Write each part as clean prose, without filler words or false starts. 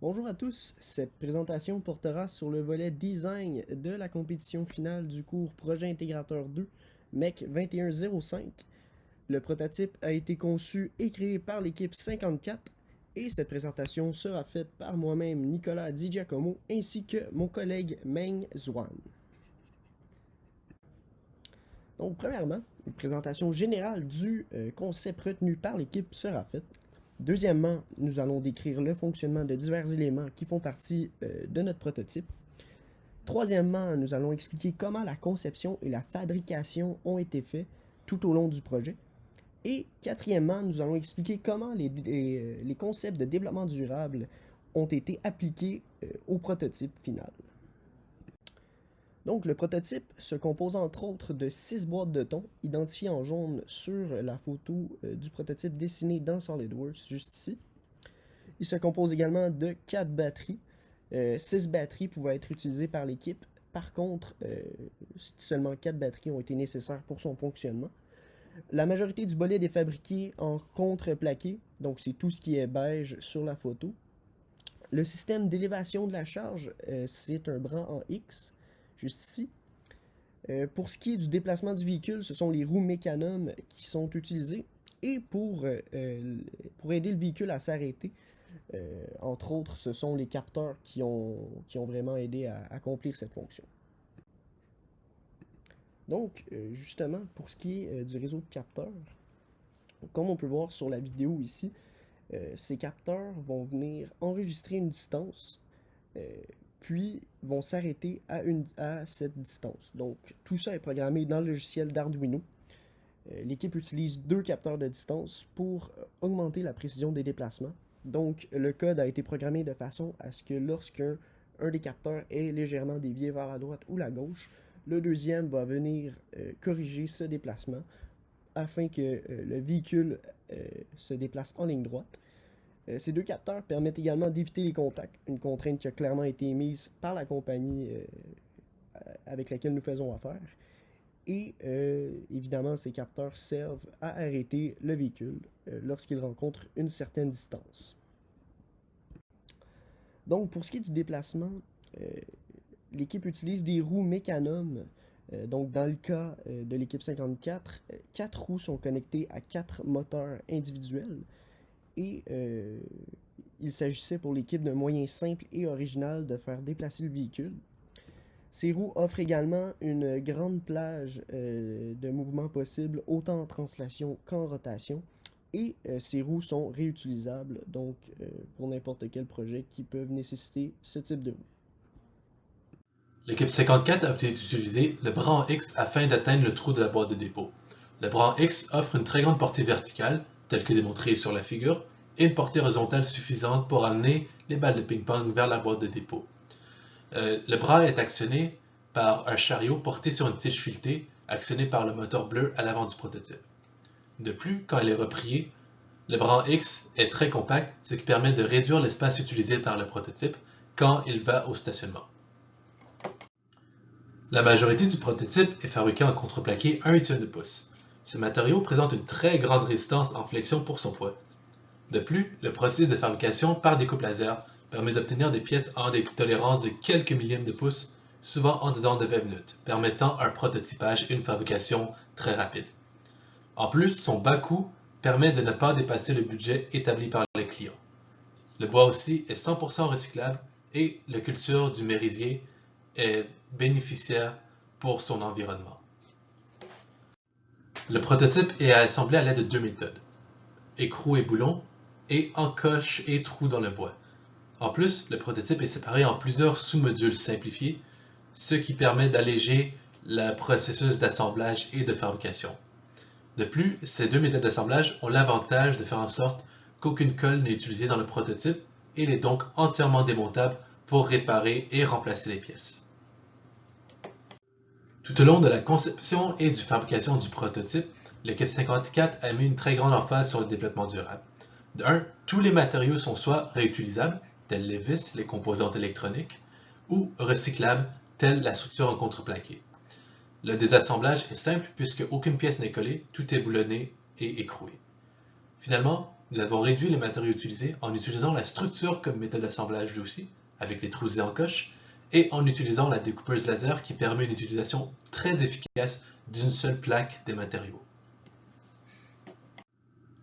Bonjour à tous, cette présentation portera sur le volet design de la compétition finale du cours Projet Intégrateur 2 MEC 2105. Le prototype a été conçu et créé par l'équipe 54 et cette présentation sera faite par moi-même Nicolas Di Giacomo ainsi que mon collègue Meng Zhuan. Donc premièrement, une présentation générale du concept retenu par l'équipe sera faite. Deuxièmement, nous allons décrire le fonctionnement de divers éléments qui font partie de notre prototype. Troisièmement, nous allons expliquer comment la conception et la fabrication ont été faits tout au long du projet. Et quatrièmement, nous allons expliquer comment les concepts de développement durable ont été appliqués au prototype final. Donc, le prototype se compose entre autres de 6 boîtes de thon, identifiées en jaune sur la photo du prototype dessiné dans SolidWorks, juste ici. Il se compose également de 4 batteries. 6 batteries pouvaient être utilisées par l'équipe. Par contre, seulement 4 batteries ont été nécessaires pour son fonctionnement. La majorité du bolide est fabriqué en contreplaqué, donc c'est tout ce qui est beige sur la photo. Le système d'élévation de la charge, c'est un bras en X, juste ici. Pour ce qui est du déplacement du véhicule, ce sont les roues mécanomes qui sont utilisées. Et pour aider le véhicule à s'arrêter, entre autres, ce sont les capteurs qui ont vraiment aidé à accomplir cette fonction. Donc, justement, pour ce qui est du réseau de capteurs, comme on peut voir sur la vidéo ici, ces capteurs vont venir enregistrer une distance, puis vont s'arrêter à cette distance. Donc, tout ça est programmé dans le logiciel d'Arduino. L'équipe utilise 2 capteurs de distance pour augmenter la précision des déplacements. Donc, le code a été programmé de façon à ce que lorsqu'un des capteurs est légèrement dévié vers la droite ou la gauche, le deuxième va venir corriger ce déplacement afin que le véhicule se déplace en ligne droite. Ces 2 capteurs permettent également d'éviter les contacts, une contrainte qui a clairement été émise par la compagnie avec laquelle nous faisons affaire. Et évidemment, ces capteurs servent à arrêter le véhicule lorsqu'il rencontre une certaine distance. Donc, pour ce qui est du déplacement, l'équipe utilise des roues mécanomes. Donc, dans le cas de l'équipe 54, 4 roues sont connectées à 4 moteurs individuels. Et il s'agissait pour l'équipe d'un moyen simple et original de faire déplacer le véhicule. Ces roues offrent également une grande plage de mouvements possibles, autant en translation qu'en rotation. Et ces roues sont réutilisables, donc pour n'importe quel projet qui peuvent nécessiter ce type de roues. L'équipe 54 a utilisé le bras en X afin d'atteindre le trou de la boîte de dépôt. Le bras en X offre une très grande portée verticale, telle que démontrée sur la figure, et une portée horizontale suffisante pour amener les balles de ping-pong vers la boîte de dépôt. Le bras est actionné par un chariot porté sur une tige filetée, actionné par le moteur bleu à l'avant du prototype. De plus, quand il est replié, le bras en X est très compact, ce qui permet de réduire l'espace utilisé par le prototype quand il va au stationnement. La majorité du prototype est fabriqué en contreplaqué 1/8 de pouce. Ce matériau présente une très grande résistance en flexion pour son poids. De plus, le processus de fabrication par découpe laser permet d'obtenir des pièces en des tolérances de quelques millièmes de pouce, souvent en dedans de 20 minutes, permettant un prototypage et une fabrication très rapide. En plus, son bas coût permet de ne pas dépasser le budget établi par les clients. Le bois aussi est 100% recyclable et la culture du merisier est bénéficiaire pour son environnement. Le prototype est assemblé à l'aide de 2 méthodes, écrou et boulon, et encoche et trou dans le bois. En plus, le prototype est séparé en plusieurs sous-modules simplifiés, ce qui permet d'alléger le processus d'assemblage et de fabrication. De plus, ces 2 méthodes d'assemblage ont l'avantage de faire en sorte qu'aucune colle n'est utilisée dans le prototype et il est donc entièrement démontable pour réparer et remplacer les pièces. Tout au long de la conception et du fabrication du prototype, l'équipe 54 a mis une très grande emphase sur le développement durable. De 1, tous les matériaux sont soit réutilisables, tels les vis, les composantes électroniques, ou recyclables, telle la structure en contreplaqué. Le désassemblage est simple puisque aucune pièce n'est collée, tout est boulonné et écroué. Finalement, Nous avons réduit les matériaux utilisés en utilisant la structure comme méthode d'assemblage lui aussi, avec les trous et encoches, et en utilisant la découpeuse laser qui permet une utilisation très efficace d'une seule plaque des matériaux.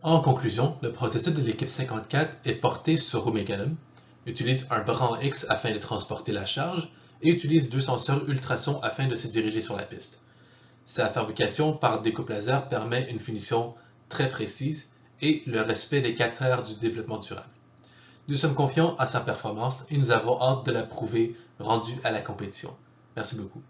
En conclusion, le prototype de l'équipe 54 est porté sur Romecanum, utilise un bras X afin de transporter la charge et utilise 2 senseurs ultrasons afin de se diriger sur la piste. Sa fabrication par découpe laser permet une finition très précise et le respect des 4 R du développement durable. Nous sommes confiants à sa performance et nous avons hâte de la prouver rendue à la compétition. Merci beaucoup.